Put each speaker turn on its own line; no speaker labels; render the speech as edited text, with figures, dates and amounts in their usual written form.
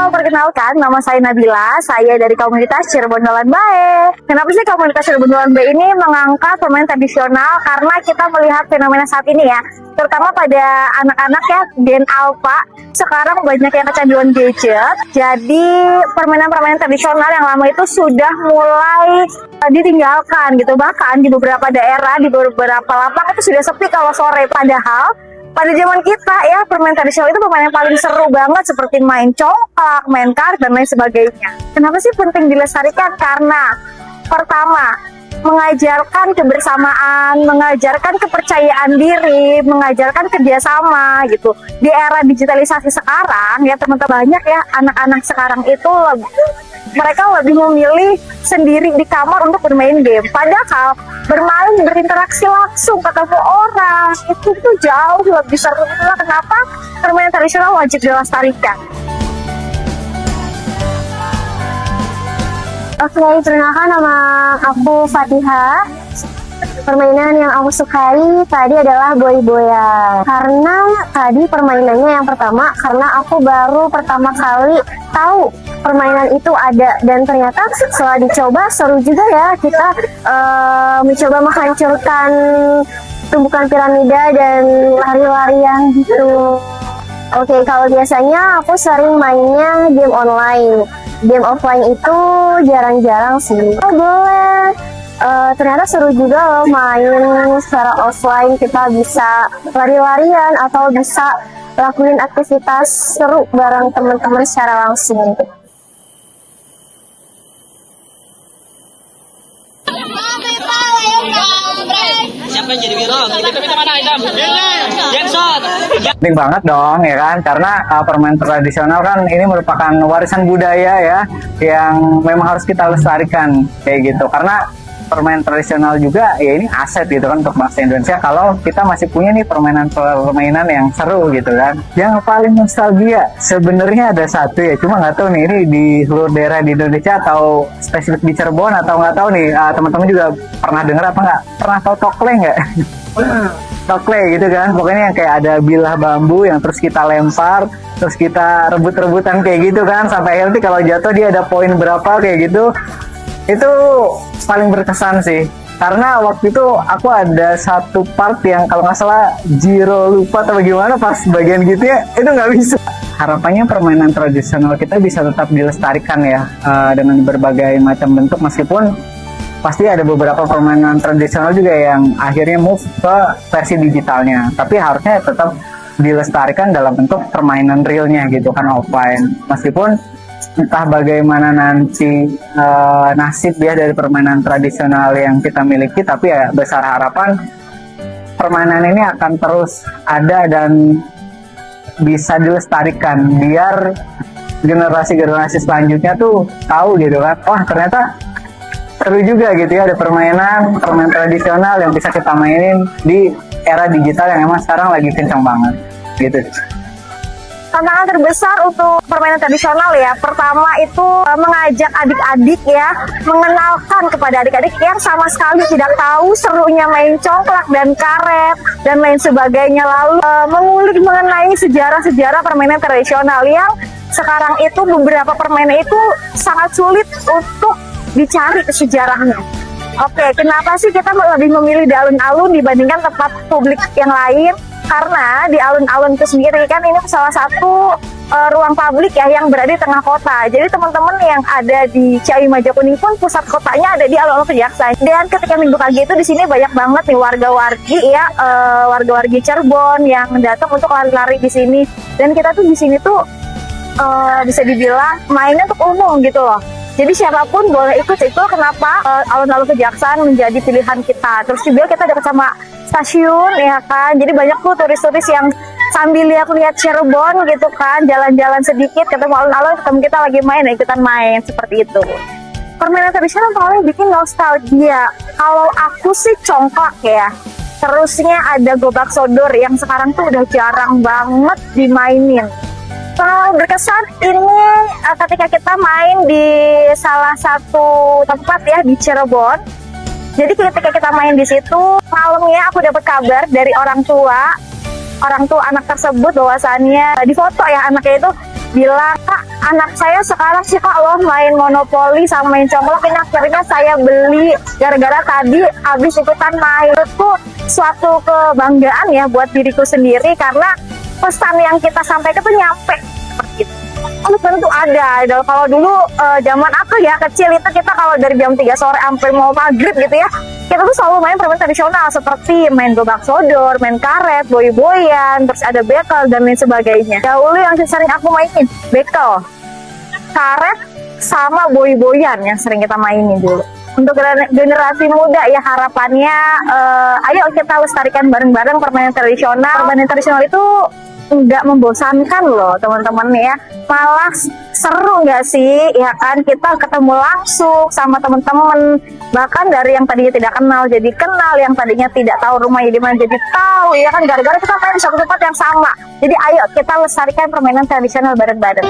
Perkenalkan, nama saya Nabila, saya dari komunitas Cirebon Dalan Bae. Kenapa sih komunitas Cirebon Dalan Bae ini mengangkat permainan tradisional? Karena kita melihat fenomena saat ini ya, terutama pada anak-anak ya, Gen Alpha, sekarang banyak yang kecanduan gadget. Jadi permainan-permainan tradisional yang lama itu sudah mulai ditinggalkan gitu. Bahkan di beberapa daerah, di beberapa lapang itu sudah sepi kalau sore. Padahal pada zaman kita ya, permainan tradisional itu permainan yang paling seru banget, seperti main congklak, main karet, dan lain sebagainya. Kenapa sih penting dilestarikan? Karena pertama, mengajarkan kebersamaan, mengajarkan kepercayaan diri, mengajarkan kerjasama gitu. Di era digitalisasi sekarang ya teman-teman, banyak ya anak-anak sekarang itu mereka lebih memilih sendiri di kamar untuk bermain game. Padahal bermain, berinteraksi langsung, ketemu orang, itu tuh jauh lebih seru. Kenapa permainan tradisional wajib dilestarikan?
Oke, perkenalkan, nama aku Fatiha. Permainan yang aku sukai tadi adalah boy-boyan. Karena tadi permainannya yang pertama, karena aku baru pertama kali tahu permainan itu ada, dan ternyata setelah dicoba seru juga ya. Kita mencoba menghancurkan tumbukan piramida dan lari-larian gitu. Oke, kalau biasanya aku sering mainnya game online. Game offline itu jarang-jarang sih. Oh, boleh. Ternyata seru juga loh main secara offline. Kita bisa lari-larian atau bisa lakuin aktivitas seru bareng teman-teman secara langsung.
Siapa yang jadi viral? Kita mana Idam? Jenson.
Penting banget dong ya kan, karena permainan tradisional kan ini merupakan warisan budaya ya, yang memang harus kita lestarikan kayak gitu. Karena permainan tradisional juga ya ini aset gitu kan untuk bangsa Indonesia, kalau kita masih punya nih permainan yang seru gitu kan. Yang paling nostalgia sebenarnya ada satu ya, cuma nggak tahu nih ini di seluruh daerah di Indonesia atau spesifik di Cirebon, atau nggak tahu nih teman-teman juga pernah dengar apa nggak? Pernah tahu tokle nggak? Tokle gitu kan, pokoknya yang kayak ada bilah bambu yang terus kita lempar, terus kita rebut-rebutan kayak gitu kan, sampai nanti kalau jatuh dia ada poin berapa kayak gitu. Itu paling berkesan sih, karena waktu itu aku ada satu part yang kalau nggak salah Jiro lupa atau bagaimana pas bagian gitu ya, itu nggak bisa. Harapannya permainan tradisional kita bisa tetap dilestarikan ya, dengan berbagai macam bentuk, meskipun pasti ada beberapa permainan tradisional juga yang akhirnya move ke versi digitalnya, tapi harusnya tetap dilestarikan dalam bentuk permainan realnya gitu kan, offline. Meskipun entah bagaimana nanti nasib ya dari permainan tradisional yang kita miliki, tapi ya besar harapan permainan ini akan terus ada dan bisa dilestarikan biar generasi-generasi selanjutnya tuh tahu gitu kan, wah ternyata seru juga gitu ya, ada permainan tradisional yang bisa kita mainin di era digital yang emang sekarang lagi kencang banget gitu.
Tantangan terbesar untuk permainan tradisional ya, pertama itu mengajak adik-adik ya, mengenalkan kepada adik-adik yang sama sekali tidak tahu serunya main congklak dan karet dan lain sebagainya, lalu mengulik mengenai sejarah-sejarah permainan tradisional yang sekarang itu beberapa permainan itu sangat sulit untuk dicari sejarahnya. Oke, kenapa sih kita lebih memilih di alun-alun dibandingkan tempat publik yang lain? Karena di alun-alun itu sendiri kan ini salah satu ruang publik ya yang berada di tengah kota. Jadi teman-teman yang ada di Ciawi Majakuning pun pusat kotanya ada di alun-alun Kejaksaan. Dan ketika Minggu pagi itu di sini banyak banget nih warga-wargi ya, warga-wargi Cirebon yang datang untuk lari-lari di sini. Dan kita tuh di sini tuh bisa dibilang mainnya untuk umum gitu loh. Jadi siapapun boleh ikut itu, kenapa alun-alun Kejaksaan menjadi pilihan kita. Terus juga kita dekat sama stasiun ya kan, jadi banyak tuh turis-turis yang sambil lihat-lihat Cirebon gitu kan, jalan-jalan sedikit ketemu alun-alun, ketemu kita lagi main, ikutan main seperti itu. permainan tradisional paling bikin nostalgia. Kalau aku sih congklak ya. Terusnya ada gobak sodor yang sekarang tuh udah jarang banget dimainin. Berkesan ini ketika kita main di salah satu tempat ya di Cirebon. Jadi ketika kita main di situ, malamnya aku dapat kabar dari orang tua anak tersebut bahwasannya di foto ya anaknya itu bilang, "Kak, anak saya sekarang sih Kak loh main monopoli sama main congklak, ini akhirnya saya beli gara-gara tadi habis ikutan main." Itu suatu kebanggaan ya buat diriku sendiri karena pesan yang kita sampaikan tuh nyampe seperti itu. Tentu ada. Kalau dulu zaman aku ya kecil itu kita kalau dari jam 3 sore sampai mau maghrib gitu ya, kita tuh selalu main permainan tradisional seperti main gobak sodor, main karet, boy-boyan, terus ada bekel dan lain sebagainya. Dahulu yang sering aku mainin bekel, karet, sama boy-boyan yang sering kita mainin dulu. Untuk generasi muda ya harapannya, ayo kita lestarikan bareng-bareng permainan tradisional. Permainan tradisional itu nggak membosankan loh teman-teman ya, malah seru nggak sih ya kan, kita ketemu langsung sama teman-teman, bahkan dari yang tadinya tidak kenal jadi kenal, yang tadinya tidak tahu rumahnya di mana jadi tahu ya kan, gara-gara kita main di satu tempat yang sama. Jadi ayo kita lestarikan permainan tradisional bareng-bareng.